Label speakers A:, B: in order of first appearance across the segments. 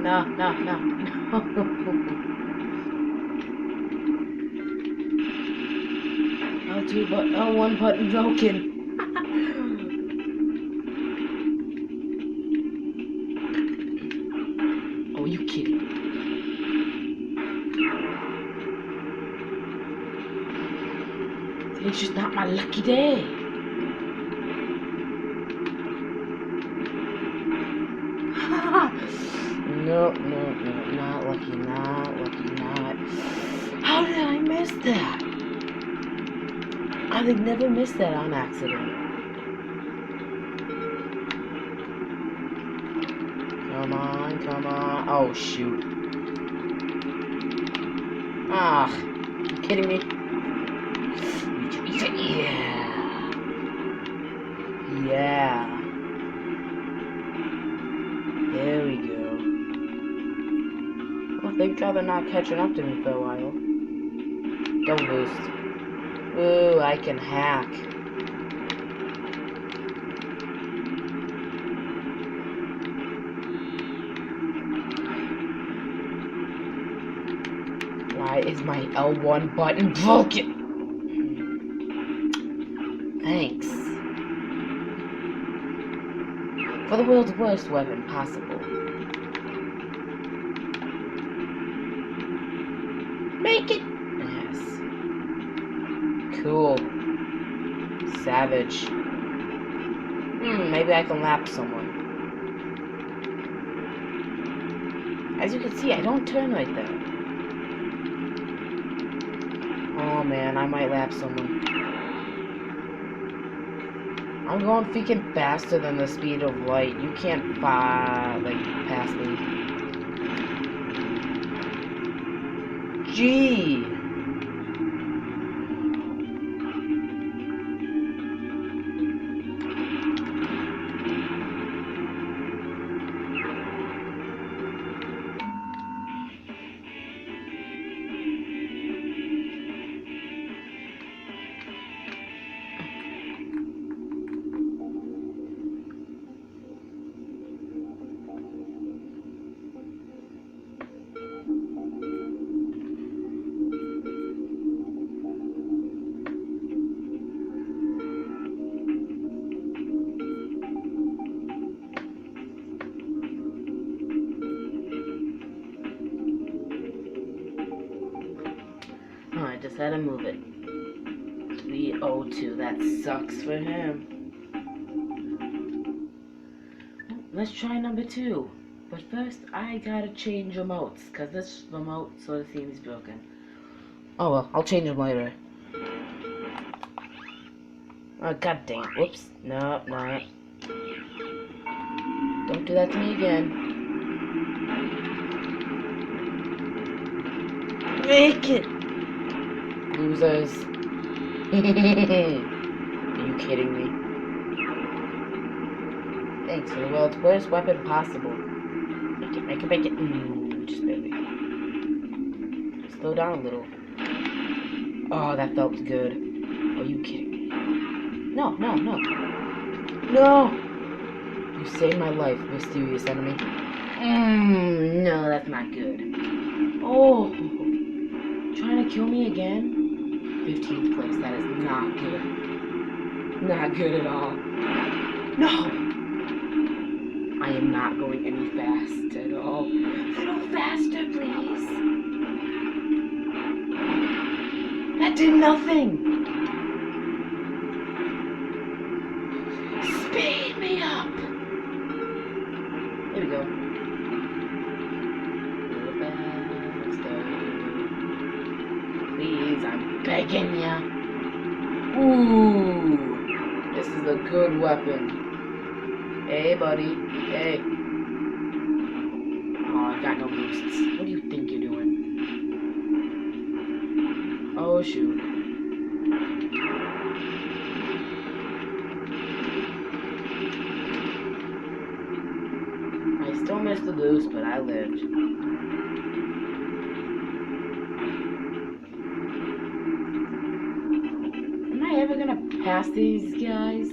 A: no. One button broken. Oh, you kidding? Today's just not my lucky day. No, not lucky, not. How did I miss that? I would never miss that on accident. Come on. Oh, shoot. Ah, you kidding me? Yeah. There we go. Well, thank God they're not catching up to me for a while. Double boost. Ooh, I can hack. Why is my L1 button broken? Thanks. For the world's worst weapon possible. Make it! Yes. Cool. Savage. Maybe I can lap someone. As you can see, I don't turn right there. Oh man, I might lap someone. I'm going freaking faster than the speed of light. You can't pass me. Gee. I just had to move it. 302, that sucks for him. Let's try number 2. But first, I gotta change remotes, because this remote sort of seems broken. Oh well, I'll change them later. Oh, god dang it. Whoops. No. Don't do that to me again. Make it! Losers. Are you kidding me? Thanks for the world's worst weapon possible. Make it. Just barely. Slow down a little. Oh, that felt good. Are you kidding me? No. You saved my life, mysterious enemy. No, that's not good. Oh, trying to kill me again? 15th place, that is not good. Not good at all. No! I am not going any fast at all. A little faster, please. That did nothing. Speed me up. There we go. A little faster. Please, I'm begging ya. Ooh, this is a good weapon. Hey, buddy. Hey. Oh, I got no boosts. What do you think you're doing? Oh, shoot. I still missed the boost, but I lived. Am I ever gonna pass these guys?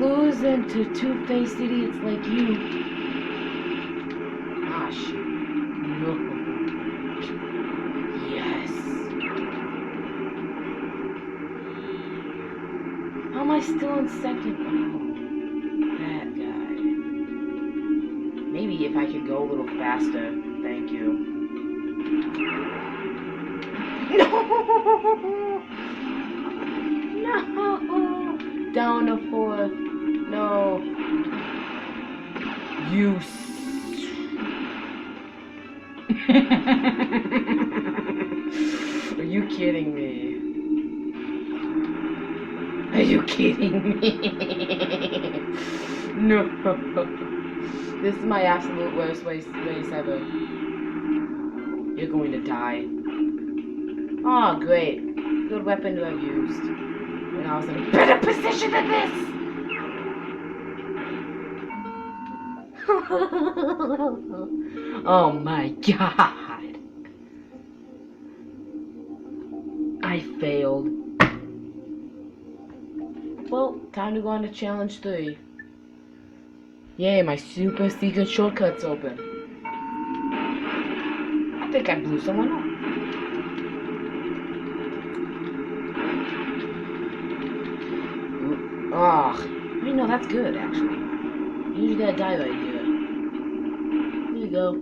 A: losing to two-faced idiots like you. Ah, shit. No. Yes. How am I still in second? Oh, that guy. Maybe if I could go a little faster. Thank you. No! No! Down to 4. No. You Are you kidding me? Are you kidding me? No. This is my absolute worst race ever. You're going to die. Oh, great. Good weapon to have used. When I was in a better position than this! Oh my god! I failed. Well, time to go on to challenge 3. Yay, my super secret shortcut's open. I think I blew someone up. Oh, you know, that's good, actually. You usually gotta die right here. Here you go.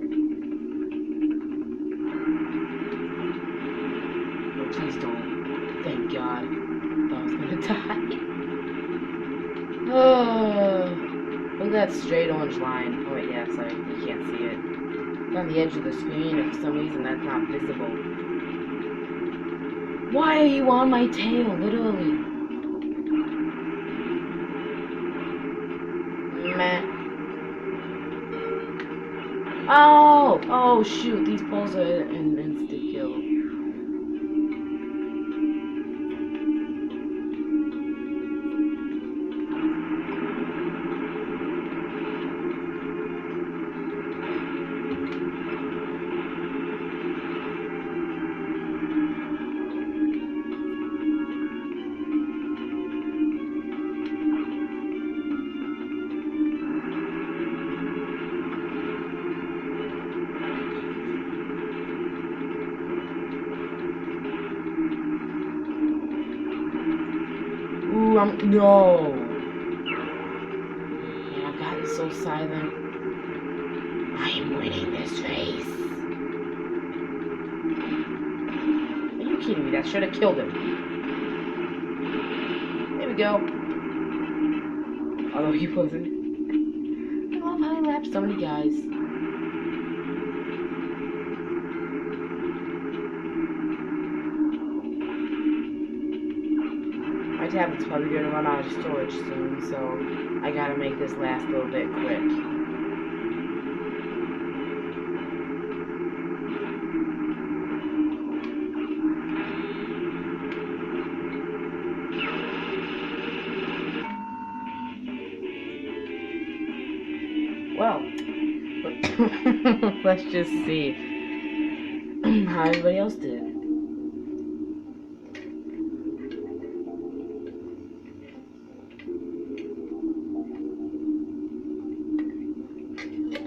A: Oh, please don't. Thank God. I thought I was gonna die. Oh, look at that straight orange line. Oh, wait, yeah, sorry. You can't see it. It's on the edge of the screen, and for some reason that's not visible. Why are you on my tail, literally? Meh. Oh! Oh, shoot. These poles are an instant kill. No! Man, I've gotten so silent. I am winning this race. Are you kidding me? That should have killed him. There we go. Although he wasn't. I love how I lapped so many guys. My tablet's probably gonna run out of storage soon, so I gotta make this last a little bit quick. Well, let's just see how everybody else did.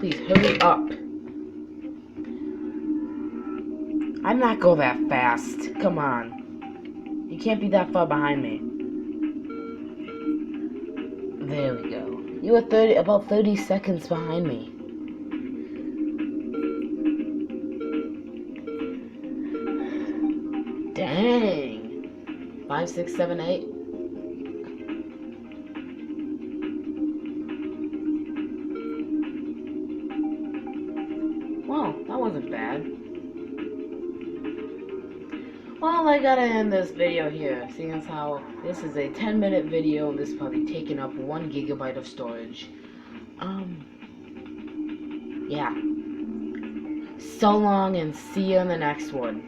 A: Please hurry up. I'm not go that fast. Come on. You can't be that far behind me. There we go. You were about 30 seconds behind me. Dang. 5, 6, 7, 8. Well, that wasn't bad. Well, I gotta end this video here, seeing as how this is a 10-minute video and this is probably taking up 1 GB of storage. Yeah. So long and see you in the next one.